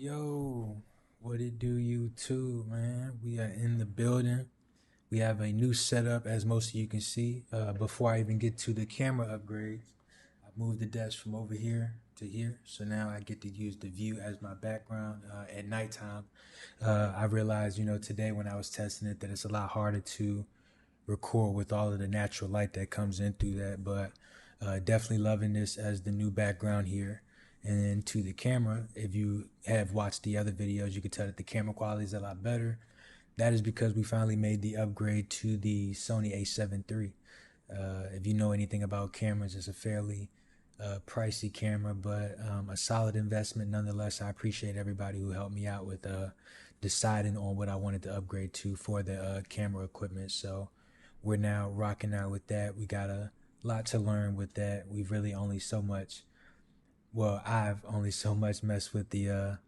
Yo, what it do, YouTube, man? We are in the building. We have a new setup, as most of you can see. Before I even get to the camera upgrades, I moved the desk from over here to here. So now I get to use the view as my background at nighttime. I realized, today when I was testing it, that it's a lot harder to record with all of the natural light that comes in through that. But definitely loving this as the new background here. And then to the camera, if you have watched the other videos, you can tell that the camera quality is a lot better. That is because we finally made the upgrade to the Sony A7 III. If you know anything about cameras, it's a fairly pricey camera, but a solid investment nonetheless. I appreciate everybody who helped me out with deciding on what I wanted to upgrade to for the camera equipment. So we're now rocking out with that. We got a lot to learn with that. We've really only so much, well, I've only so much messed with the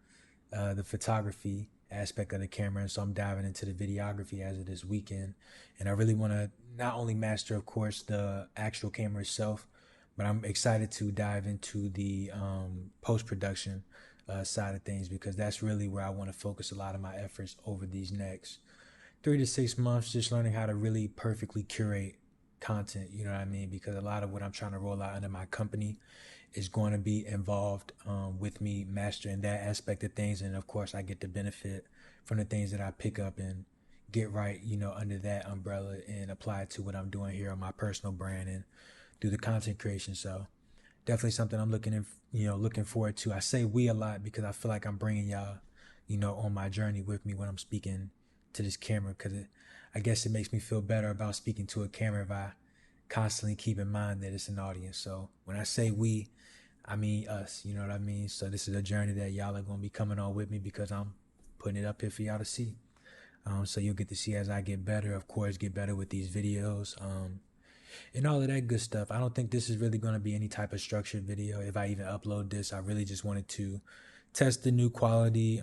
photography aspect of the camera, and so I'm diving into the videography as of this weekend. And I really want to not only master, of course, the actual camera itself, but I'm excited to dive into the post production side of things, because that's really where I want to focus a lot of my efforts over these next 3 to 6 months, just learning how to really perfectly curate content, you know what I mean? Because a lot of what I'm trying to roll out under my company is going to be involved with me mastering that aspect of things. And of course, I get the benefit from the things that I pick up and get right, under that umbrella and apply it to what I'm doing here on my personal brand and through the content creation. So definitely something I'm looking forward to. I say we a lot because I feel like I'm bringing y'all, on my journey with me when I'm speaking to this camera, because I guess it makes me feel better about speaking to a camera if I constantly keep in mind that it's an audience. So when I say we, I mean us, you know what I mean? So this is a journey that y'all are going to be coming on with me, because I'm putting it up here for y'all to see. So you'll get to see as I get better, of course, get better with these videos, and all of that good stuff. I don't think this is really going to be any type of structured video. If I even upload this, I really just wanted to test the new quality,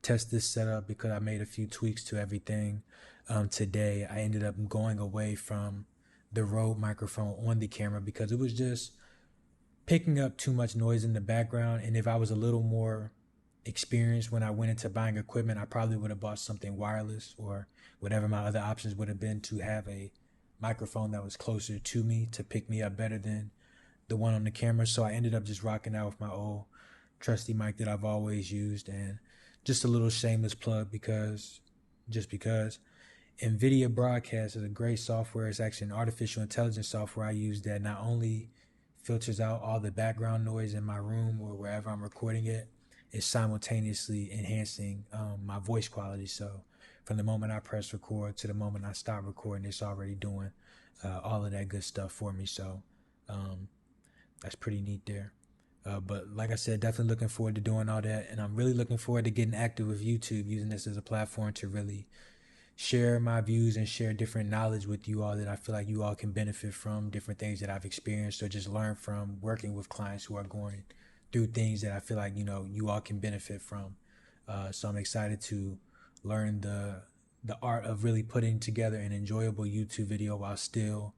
test this setup, because I made a few tweaks to everything. Today, I ended up going away from the Rode microphone on the camera because it was just picking up too much noise in the background. And if I was a little more experienced when I went into buying equipment, I probably would have bought something wireless or whatever my other options would have been to have a microphone that was closer to me to pick me up better than the one on the camera. So I ended up just rocking out with my old trusty mic that I've always used. And just a little shameless plug, because NVIDIA Broadcast is a great software. It's actually an artificial intelligence software I use that not only filters out all the background noise in my room or wherever I'm recording it, it's simultaneously enhancing my voice quality. So from the moment I press record to the moment I stop recording, it's already doing all of that good stuff for me. So that's pretty neat there. But like I said, definitely looking forward to doing all that. And I'm really looking forward to getting active with YouTube, using this as a platform to really share my views and share different knowledge with you all that I feel like you all can benefit from, different things that I've experienced or just learned from working with clients who are going through things that I feel like, you all can benefit from. So I'm excited to learn the art of really putting together an enjoyable YouTube video while still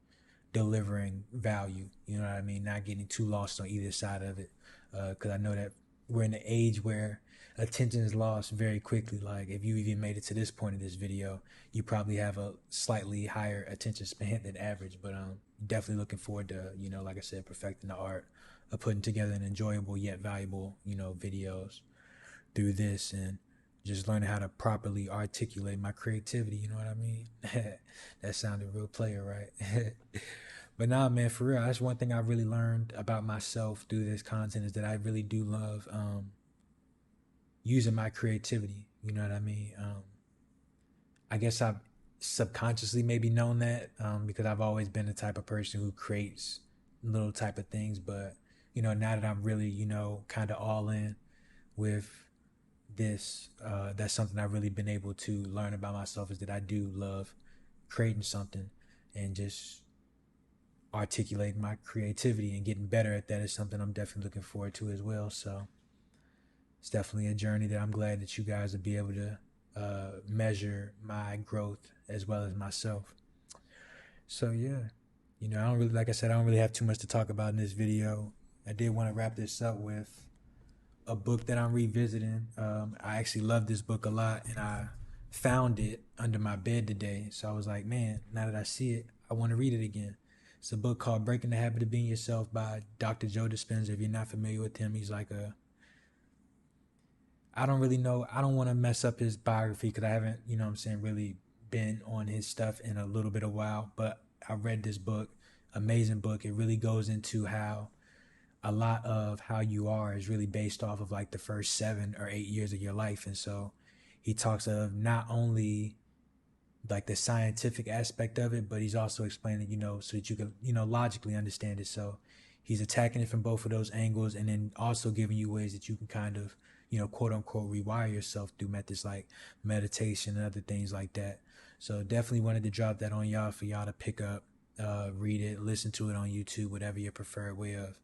delivering value. You know what I mean? Not getting too lost on either side of it. Because I know that we're in an age where attention is lost very quickly. Like if you even made it to this point of this video, you probably have a slightly higher attention span than average. But definitely looking forward to, like I said, perfecting the art of putting together an enjoyable yet valuable, videos through this, and just learning how to properly articulate my creativity. You know what I mean? That sounded real player, right? But nah, man, for real, that's one thing I really learned about myself through this content, is that I really do love using my creativity. You know what I mean? I guess I've subconsciously maybe known that, because I've always been the type of person who creates little type of things. But, now that I'm really, kind of all in with this, that's something I've really been able to learn about myself, is that I do love creating something, and just articulating my creativity and getting better at that is something I'm definitely looking forward to as well. So it's definitely a journey that I'm glad that you guys will be able to measure my growth as well as myself. So yeah, I don't really, like I said, I don't really have too much to talk about in this video. I did want to wrap this up with a book that I'm revisiting. I actually love this book a lot, and I found it under my bed today. So I was like, man, now that I see it, I want to read it again. It's a book called Breaking the Habit of Being Yourself by Dr. Joe Dispenza. If you're not familiar with him, he's like a, I don't really know. I don't want to mess up his biography because I haven't, you know what I'm saying, really been on his stuff in a little bit of while. But I read this book, amazing book. It really goes into how a lot of how you are is really based off of like the first 7 or 8 years of your life. And so he talks of not only like the scientific aspect of it, but he's also explaining, so that you can, logically understand it. So he's attacking it from both of those angles, and then also giving you ways that you can kind of, quote unquote, rewire yourself through methods like meditation and other things like that. So definitely wanted to drop that on y'all for y'all to pick up, read it, listen to it on YouTube, whatever your preferred way of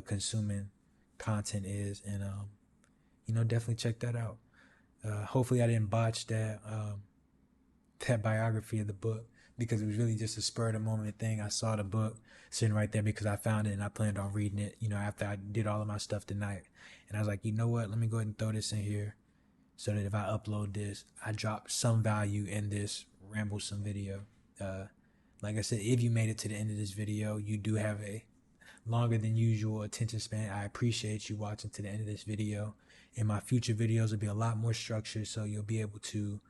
consuming content is, and definitely check that out. Hopefully, I didn't botch that biography of the book, because it was really just a spur of the moment thing. I saw the book sitting right there because I found it and I planned on reading it, after I did all of my stuff tonight. And I was like, you know what? Let me go ahead and throw this in here so that if I upload this, I drop some value in this ramblesome video. Uh, like I said, if you made it to the end of this video, you do have a longer than usual attention span. I appreciate you watching to the end of this video. In my future videos will be a lot more structured, so you'll be able to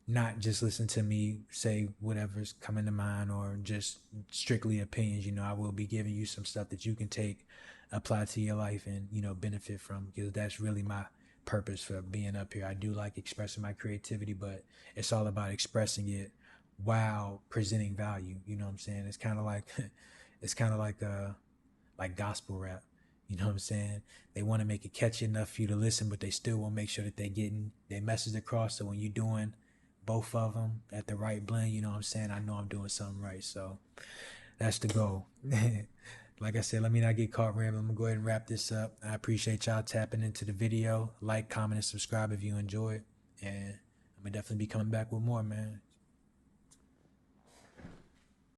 not just listen to me say whatever's coming to mind or just strictly opinions. I will be giving you some stuff that you can take, apply to your life, and benefit from, because that's really my purpose for being up here. I do like expressing my creativity, but it's all about expressing it while presenting value. You know what I'm saying? It's kind of like it's kind of like gospel rap. You know what I'm saying? They want to make it catchy enough for you to listen, but they still want to make sure that they're getting their message across. So when you're doing both of them at the right blend, you know what I'm saying, I know I'm doing something right. So that's the goal. Like I said, let me not get caught rambling. I'm gonna go ahead and wrap this up. I appreciate y'all tapping into the video. Like, comment, and subscribe if you enjoy it, and I'm gonna definitely be coming back with more, man.